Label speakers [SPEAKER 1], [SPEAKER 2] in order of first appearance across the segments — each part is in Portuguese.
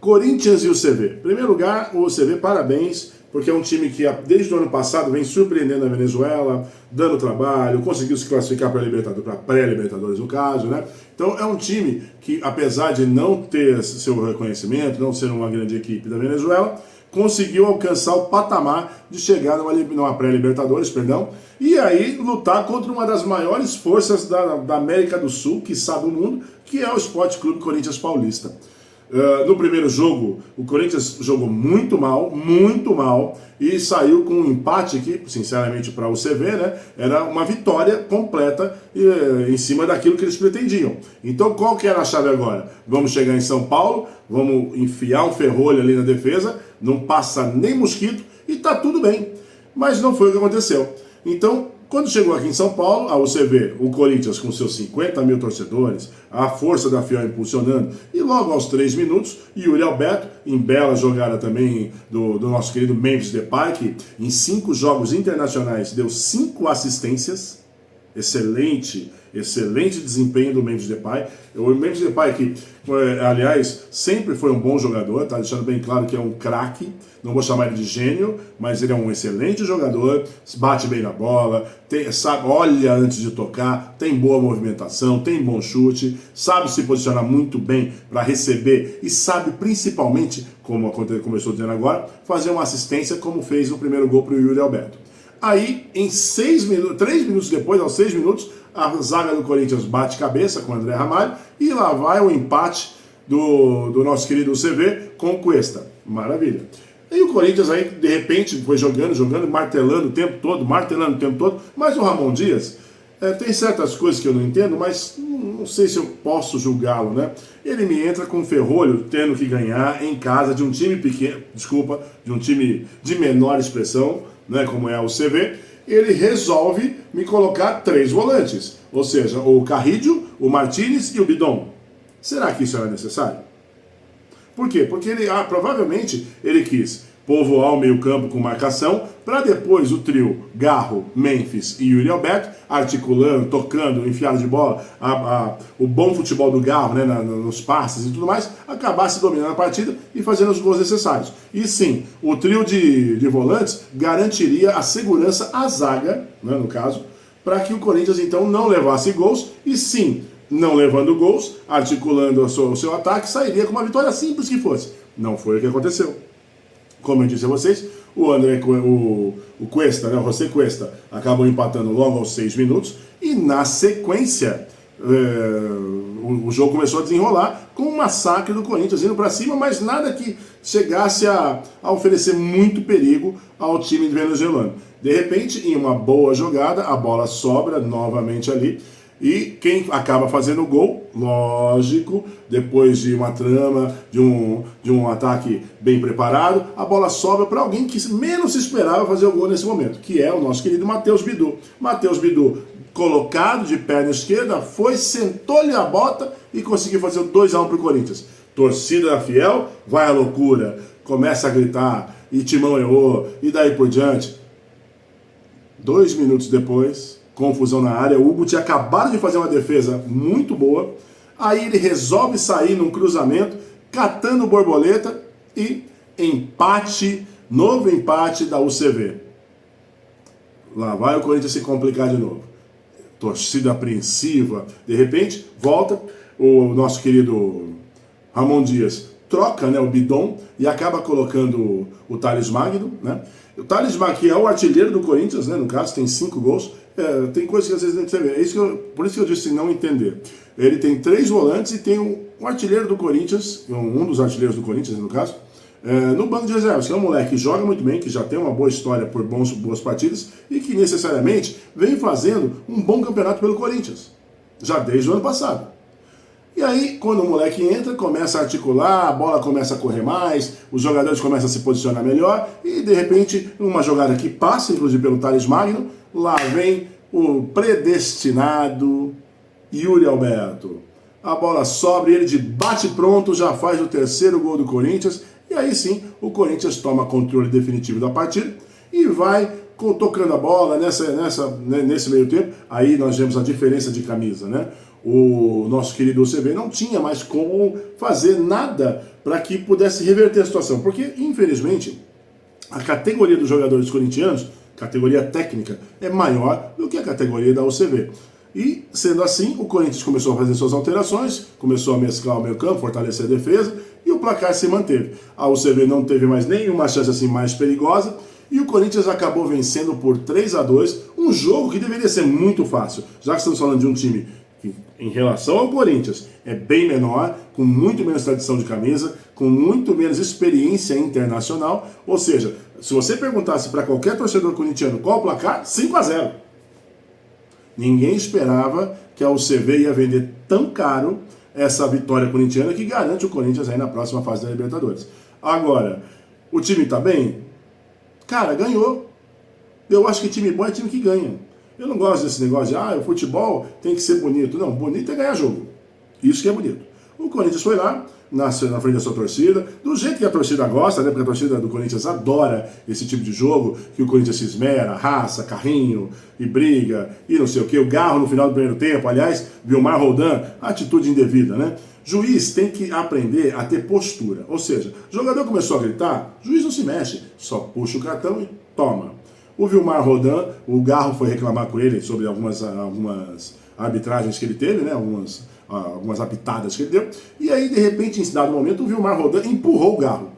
[SPEAKER 1] Corinthians e o CV. Em primeiro lugar, o CV, parabéns, porque é um time que desde o ano passado vem surpreendendo a Venezuela, dando trabalho, conseguiu se classificar para a pré-Libertadores no caso, né? Então é um time que, apesar de não ter seu reconhecimento, não ser uma grande equipe da Venezuela, conseguiu alcançar o patamar de chegar numa pré-Libertadores, perdão, e aí lutar contra uma das maiores forças da América do Sul, quiçá do mundo, que é o Sport Clube Corinthians Paulista. No primeiro jogo, o Corinthians jogou muito mal, e saiu com um empate que, sinceramente, para o CV, né, era uma vitória completa em cima daquilo que eles pretendiam. Então, qual que era a chave agora? Vamos chegar em São Paulo, vamos enfiar um ferrolho ali na defesa, não passa nem mosquito e tá tudo bem. Mas não foi o que aconteceu. Então, quando chegou aqui em São Paulo, a UCV, o Corinthians com seus 50 mil torcedores, a força da Fiel impulsionando, e logo aos 3 minutos, Yuri Alberto, em bela jogada também do nosso querido Memphis Depay, que em 5 jogos internacionais deu 5 assistências, excelente desempenho do Memphis Depay. O Memphis Depay que, aliás, sempre foi um bom jogador, tá deixando bem claro que é um craque, não vou chamar ele de gênio, mas ele é um excelente jogador, bate bem na bola, sabe, olha antes de tocar, tem boa movimentação, tem bom chute, sabe se posicionar muito bem para receber e sabe principalmente, como começou dizendo agora, fazer uma assistência como fez no primeiro gol para o Yuri Alberto. Aí, em 3 minutos depois, aos 6 minutos, a zaga do Corinthians bate cabeça com o André Ramalho e lá vai o empate do nosso querido CV com o Cuesta. Maravilha. E o Corinthians aí, de repente, foi jogando, martelando o tempo todo, mas o Ramon Dias, tem certas coisas que eu não entendo, mas não sei se eu posso julgá-lo, né? Ele me entra com ferrolho, tendo que ganhar em casa de um time pequeno, de um time de menor expressão, né, como é o CV, ele resolve me colocar 3 volantes, ou seja, o Carrillo, o Martínez e o Bidon. Será que isso era necessário? Por quê? Porque ele provavelmente ele quis povoar o meio-campo com marcação, para depois o trio Garro, Memphis e Yuri Alberto, articulando, tocando, enfiado de bola, o bom futebol do Garro, né, nos passes e tudo mais, acabasse dominando a partida e fazendo os gols necessários. E sim, o trio de volantes garantiria a segurança à zaga, né, no caso, para que o Corinthians então não levasse gols, e sim, não levando gols, articulando o seu ataque, sairia com uma vitória simples que fosse. Não foi o que aconteceu. Como eu disse a vocês, o Cuesta, né, o José Cuesta, acabou empatando logo aos 6 minutos, e na sequência o jogo começou a desenrolar com um massacre do Corinthians indo para cima, mas nada que chegasse a oferecer muito perigo ao time venezuelano. De repente, em uma boa jogada, a bola sobra novamente ali, e quem acaba fazendo o gol, lógico, depois de uma trama, de um ataque bem preparado, a bola sobra para alguém que menos se esperava fazer o gol nesse momento, que é o nosso querido Matheus Bidu. Matheus Bidu, colocado de perna esquerda, sentou-lhe a bota e conseguiu fazer o 2-1 para o Corinthians. Torcida da Fiel, vai à loucura, começa a gritar, e Timão errou, e daí por diante. 2 minutos depois, confusão na área, o Hugo tinha acabado de fazer uma defesa muito boa, aí ele resolve sair num cruzamento, catando borboleta, e novo empate da UCV. Lá vai o Corinthians se complicar de novo. Torcida apreensiva, de repente, volta, o nosso querido Ramon Dias troca, né, o Bidon e acaba colocando o Thales Magno, né? O Thales Magno, que é o artilheiro do Corinthians, né, no caso, tem 5 gols, tem coisas que às vezes não entendem. Por isso que eu disse não entender. Ele tem 3 volantes e tem um artilheiro do Corinthians, um dos artilheiros do Corinthians, no caso, no banco de reservas, que é um moleque que joga muito bem, que já tem uma boa história por boas partidas e que necessariamente vem fazendo um bom campeonato pelo Corinthians, já desde o ano passado. E aí, quando o moleque entra, começa a articular, a bola começa a correr mais, os jogadores começam a se posicionar melhor, e de repente, uma jogada que passa, inclusive pelo Thales Magno, lá vem o predestinado Yuri Alberto. A bola sobra e ele de bate pronto já faz o 3º gol do Corinthians, e aí sim, o Corinthians toma controle definitivo da partida e vai tocando a bola nesse meio tempo. Aí nós vemos a diferença de camisa, né? o nosso querido UCV não tinha mais como fazer nada para que pudesse reverter a situação, porque, infelizmente, a categoria dos jogadores corintianos, categoria técnica, é maior do que a categoria da UCV. E, sendo assim, o Corinthians começou a fazer suas alterações, começou a mesclar o meio campo, fortalecer a defesa, e o placar se manteve. A UCV não teve mais nenhuma chance assim mais perigosa, e o Corinthians acabou vencendo por 3-2, um jogo que deveria ser muito fácil, já que estamos falando de um time que, em relação ao Corinthians, é bem menor, com muito menos tradição de camisa, com muito menos experiência internacional, ou seja, se você perguntasse para qualquer torcedor corintiano qual o placar, 5-0. Ninguém esperava que a UCV ia vender tão caro essa vitória corintiana que garante o Corinthians aí na próxima fase da Libertadores. Agora, o time tá bem? Cara, ganhou. Eu acho que time bom é time que ganha. Eu não gosto desse negócio de, o futebol tem que ser bonito. Não, bonito é ganhar jogo. Isso que é bonito. O Corinthians foi lá, na frente da sua torcida, do jeito que a torcida gosta, né? Porque a torcida do Corinthians adora esse tipo de jogo, que o Corinthians se esmera, raça, carrinho, e briga, e não sei o que, o Garro no final do primeiro tempo, aliás, Vilmar Roldan, atitude indevida, né? Juiz tem que aprender a ter postura, ou seja, o jogador começou a gritar, juiz não se mexe, só puxa o cartão e toma. O Vilmar Roldan, o Garro foi reclamar com ele sobre algumas arbitragens que ele teve, né? Algumas apitadas que ele deu, e aí, de repente, em dado momento, o Vilmar Roldan empurrou o Garro.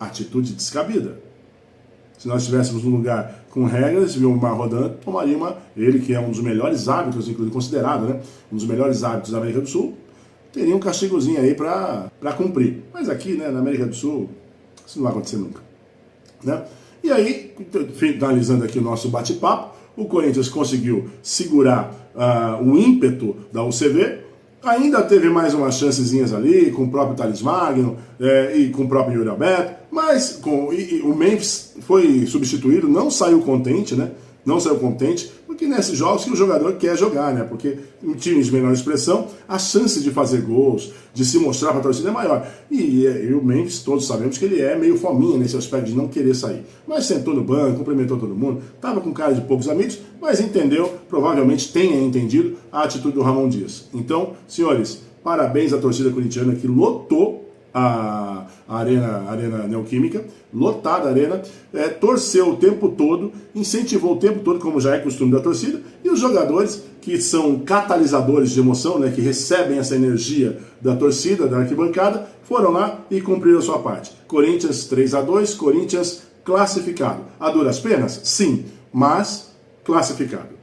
[SPEAKER 1] Atitude descabida. Se nós estivéssemos num lugar com regras, o Vilmar Roldan tomaria ele que é um dos melhores árbitros, inclusive considerado, né, um dos melhores árbitros da América do Sul, teria um castigozinho aí para cumprir. Mas aqui, né, na América do Sul, isso não vai acontecer nunca. Né? E aí, finalizando aqui o nosso bate-papo, o Corinthians conseguiu segurar o ímpeto da UCV. Ainda teve mais umas chancezinhas ali, com o próprio Thales Magno e com o próprio Yuri Alberto, mas o Memphis foi substituído, não saiu contente, né? Não saiu contente, porque nesses jogos que o jogador quer jogar, né? Porque em times de menor expressão, a chance de fazer gols, de se mostrar para a torcida é maior. E o Memphis, todos sabemos que ele é meio fominha nesse aspecto de não querer sair. Mas sentou no banco, cumprimentou todo mundo, estava com cara de poucos amigos, mas entendeu, provavelmente tenha entendido a atitude do Ramon Dias. Então, senhores, parabéns à torcida corintiana que lotou a Arena Neoquímica, lotada a arena, torceu o tempo todo, incentivou o tempo todo, como já é costume da torcida, e os jogadores, que são catalisadores de emoção, né, que recebem essa energia da torcida, da arquibancada, foram lá e cumpriram a sua parte. Corinthians 3-2, Corinthians classificado. A duras penas? Sim, mas classificado.